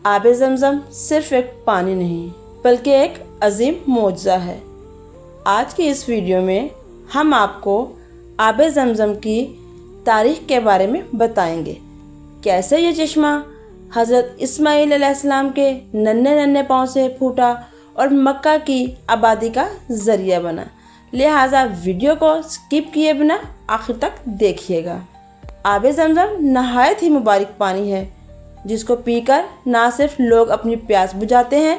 آب زمزم صرف ایک پانی نہیں بلکہ ایک عظیم معجزہ ہے۔ آج کی اس ویڈیو میں ہم آپ کو آب زمزم کی تاریخ کے بارے میں بتائیں گے، کیسے یہ چشمہ حضرت اسماعیل علیہ السلام کے ننھے پاؤں سے پھوٹا اور مکہ کی آبادی کا ذریعہ بنا۔ لہٰذا ویڈیو کو سکپ کیے بنا آخر تک دیکھیے گا۔ آب زمزم نہایت ہی مبارک پانی ہے، جس کو پی کر نہ صرف لوگ اپنی پیاس بجھاتے ہیں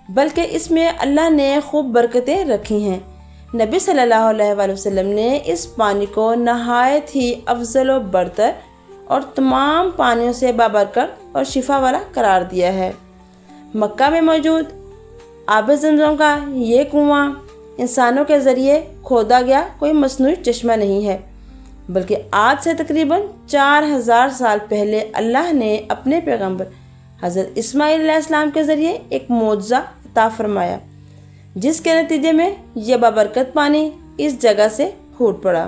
بلکہ اس میں اللہ نے خوب برکتیں رکھی ہیں۔ نبی صلی اللہ علیہ وآلہ وسلم نے اس پانی کو نہایت ہی افضل و برتر اور تمام پانیوں سے بابرکت اور شفا والا قرار دیا ہے۔ مکہ میں موجود آب زمزم کا یہ کنواں انسانوں کے ذریعے کھودا گیا کوئی مصنوعی چشمہ نہیں ہے، بلکہ آج سے تقریباً 4000 سال پہلے اللہ نے اپنے پیغمبر حضرت اسماعیل علیہ السلام کے ذریعے ایک معجزہ عطا فرمایا، جس کے نتیجے میں یہ بابرکت پانی اس جگہ سے پھوٹ پڑا۔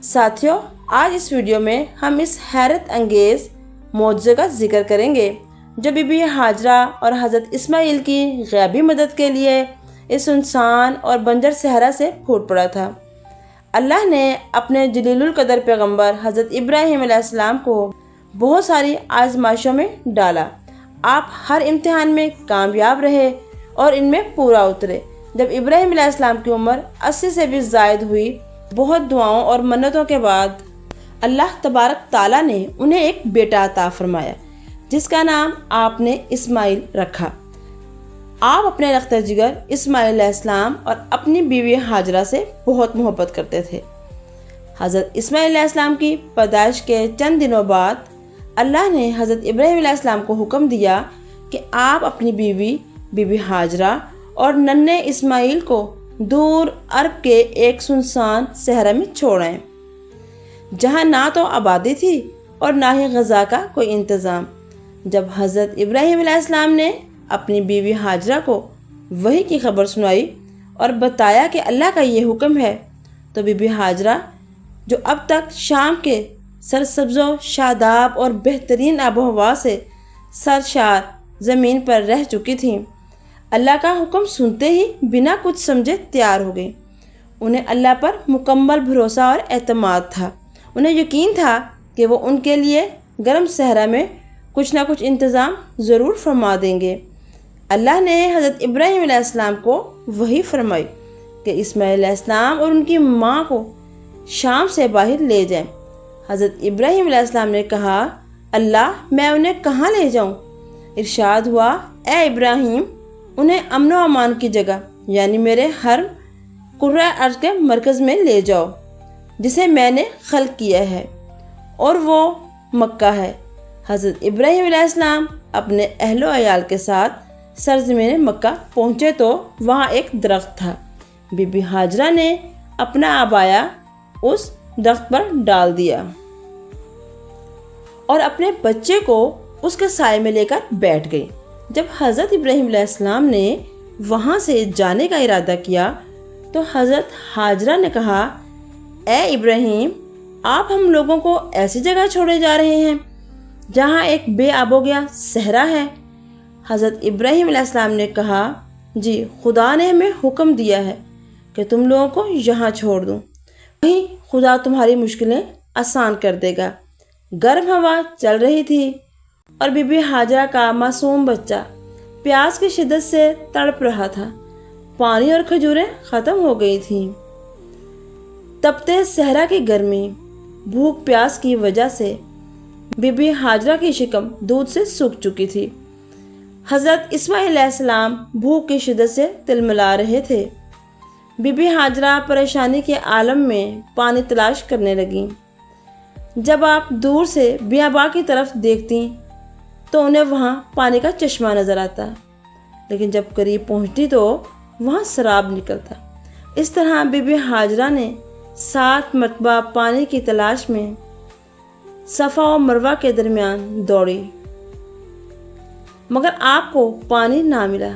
ساتھیوں، آج اس ویڈیو میں ہم اس حیرت انگیز معجزے کا ذکر کریں گے جو بی بی ہاجرہ اور حضرت اسماعیل کی غیبی مدد کے لیے اس سنسان اور بنجر صحرا سے پھوٹ پڑا تھا۔ اللہ نے اپنے جلیل القدر پیغمبر حضرت ابراہیم علیہ السلام کو بہت ساری آزمائشوں میں ڈالا۔ آپ ہر امتحان میں کامیاب رہے اور ان میں پورا اترے۔ جب ابراہیم علیہ السلام کی عمر 80 سے بھی زائد ہوئی، بہت دعاؤں اور منتوں کے بعد اللہ تبارک تعالیٰ نے انہیں ایک بیٹا عطا فرمایا، جس کا نام آپ نے اسماعیل رکھا۔ آپ اپنے رختہ جگر اسماعیل علیہ السلام اور اپنی بیوی ہاجرہ سے بہت محبت کرتے تھے۔ حضرت اسماعیل علیہ السلام کی پیدائش کے چند دنوں بعد اللہ نے حضرت ابراہیم علیہ السلام کو حکم دیا کہ آپ اپنی بیوی ہاجرہ اور ننھے اسماعیل کو دور عرب کے ایک سنسان صحرا میں چھوڑیں، جہاں نہ تو آبادی تھی اور نہ ہی غذا کا کوئی انتظام۔ جب حضرت ابراہیم علیہ السلام نے اپنی بیوی ہاجرہ کو وحی کی خبر سنائی اور بتایا کہ اللہ کا یہ حکم ہے، تو بی بی ہاجرہ، جو اب تک شام کے سرسبز و شاداب اور بہترین آب و ہوا سے سرشار زمین پر رہ چکی تھیں، اللہ کا حکم سنتے ہی بنا کچھ سمجھے تیار ہو گئی۔ انہیں اللہ پر مکمل بھروسہ اور اعتماد تھا۔ انہیں یقین تھا کہ وہ ان کے لیے گرم صحرا میں کچھ نہ کچھ انتظام ضرور فرما دیں گے۔ اللہ نے حضرت ابراہیم علیہ السلام کو وحی فرمائی کہ اسماعیل علیہ السلام اور ان کی ماں کو شام سے باہر لے جائیں۔ حضرت ابراہیم علیہ السلام نے کہا، اللہ، میں انہیں کہاں لے جاؤں؟ ارشاد ہوا، اے ابراہیم، انہیں امن و امان کی جگہ یعنی میرے حرم قرۂ ارض کے مرکز میں لے جاؤ، جسے میں نے خلق کیا ہے، اور وہ مکہ ہے۔ حضرت ابراہیم علیہ السلام اپنے اہل و عیال کے ساتھ سرزمین مکہ پہنچے تو وہاں ایک درخت تھا۔ بی بی ہاجرہ نے اپنا عبایا اس درخت پر ڈال دیا اور اپنے بچے کو اس کے سائے میں لے کر بیٹھ گئی۔ جب حضرت ابراہیم علیہ السلام نے وہاں سے جانے کا ارادہ کیا تو حضرت ہاجرہ نے کہا، اے ابراہیم، آپ ہم لوگوں کو ایسی جگہ چھوڑے جا رہے ہیں جہاں ایک بے آب و گیا صحرا ہے؟ حضرت ابراہیم علیہ السلام نے کہا، جی، خدا نے ہمیں حکم دیا ہے کہ تم لوگوں کو یہاں چھوڑ دوں، وہیں خدا تمہاری مشکلیں آسان کر دے گا۔ گرم ہوا چل رہی تھی اور بی بی ہاجرہ کا معصوم بچہ پیاس کی شدت سے تڑپ رہا تھا۔ پانی اور کھجوریں ختم ہو گئی تھیں۔ تپتے صحرا کی گرمی، بھوک پیاس کی وجہ سے بی بی ہاجرہ کی شکم دودھ سے سوکھ چکی تھی۔ حضرت اسماعیل علیہ السلام بھوک کی شدت سے تلملا رہے تھے۔ بی بی ہاجرہ پریشانی کے عالم میں پانی تلاش کرنے لگیں۔ جب آپ دور سے بیاباں کی طرف دیکھتی تو انہیں وہاں پانی کا چشمہ نظر آتا، لیکن جب قریب پہنچتی تو وہاں سراب نکلتا۔ اس طرح بی بی ہاجرہ نے 7 مرتبہ پانی کی تلاش میں صفا و مروہ کے درمیان دوڑی، مگر آپ کو پانی نہ ملا۔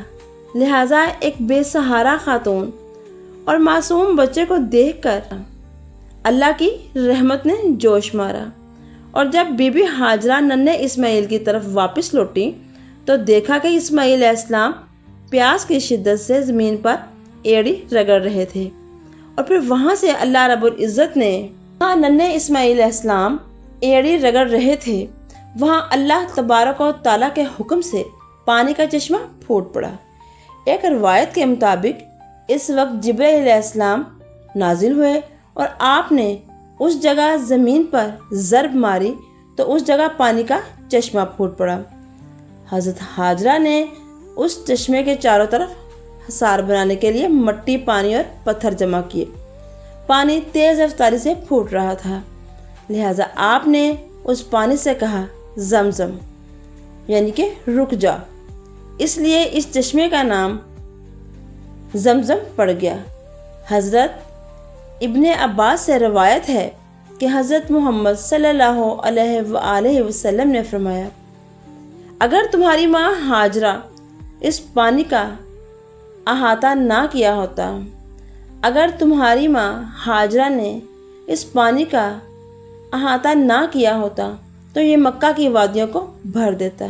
لہٰذا ایک بے سہارا خاتون اور معصوم بچے کو دیکھ کر اللہ کی رحمت نے جوش مارا، اور جب بی بی ہاجرہ ننھے اسماعیل کی طرف واپس لوٹی تو دیکھا کہ اسماعیل علیہ السلام پیاس کی شدت سے زمین پر ایڑی رگڑ رہے تھے، اور پھر وہاں سے اللہ رب العزت نے ننھے اسماعیل علیہ السلام ایڑی رگڑ رہے تھے، وہاں اللہ تبارک و تعالیٰ کے حکم سے پانی کا چشمہ پھوٹ پڑا۔ ایک روایت کے مطابق اس وقت جبرائیل علیہ السلام نازل ہوئے اور آپ نے اس جگہ زمین پر ضرب ماری تو اس جگہ پانی کا چشمہ پھوٹ پڑا۔ حضرت حاجرہ نے اس چشمے کے چاروں طرف حصار بنانے کے لیے مٹی، پانی اور پتھر جمع کیے۔ پانی تیز رفتاری سے پھوٹ رہا تھا، لہٰذا آپ نے اس پانی سے کہا زمزم، یعنی کہ رک جا۔ اس لیے اس چشمے کا نام زمزم پڑ گیا۔ حضرت ابن عباس سے روایت ہے کہ حضرت محمد صلی اللہ علیہ وآلہ وسلم نے فرمایا، اگر تمہاری ماں ہاجرہ اس پانی کا احاطہ نہ کیا ہوتا، اگر تمہاری ماں ہاجرہ نے اس پانی کا احاطہ نہ کیا ہوتا تو یہ مکہ کی وادیوں کو بھر دیتا۔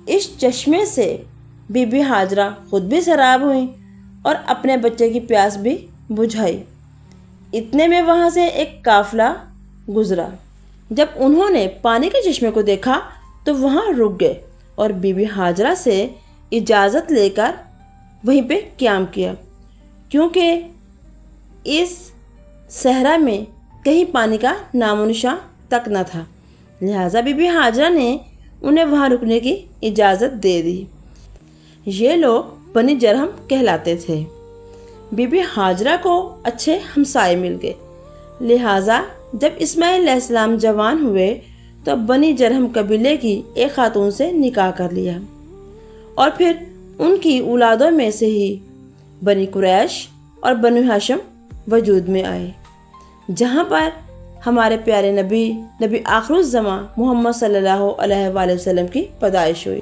اس چشمے سے بی بی ہاجرہ خود بھی سیراب ہوئیں اور اپنے بچے کی پیاس بھی بجھائی۔ اتنے میں وہاں سے ایک قافلہ گزرا۔ جب انہوں نے پانی کے چشمے کو دیکھا تو وہاں رک گئے اور بی بی ہاجرہ سے اجازت لے کر وہیں پہ قیام کیا، کیونکہ اس صحرا میں کہیں پانی کا نام و نشان تک نہ تھا، لہٰذا بی بی ہاجرہ نے انہیں وہاں رکنے کی اجازت دے دی۔ یہ لوگ بنی جرہم کہلاتے تھے۔ بی بی ہاجرہ کو اچھے ہمسائے مل گئے، لہٰذا جب اسماعیل علیہ السلام جوان ہوئے تو بنی جرہم قبیلے کی ایک خاتون سے نکاح کر لیا، اور پھر ان کی اولادوں میں سے ہی بنی قریش اور بنی ہاشم وجود میں آئے، جہاں پر ہمارے پیارے نبی آخر الزماں محمد صلی اللہ علیہ وآلہ وسلم کی پیدائش ہوئی۔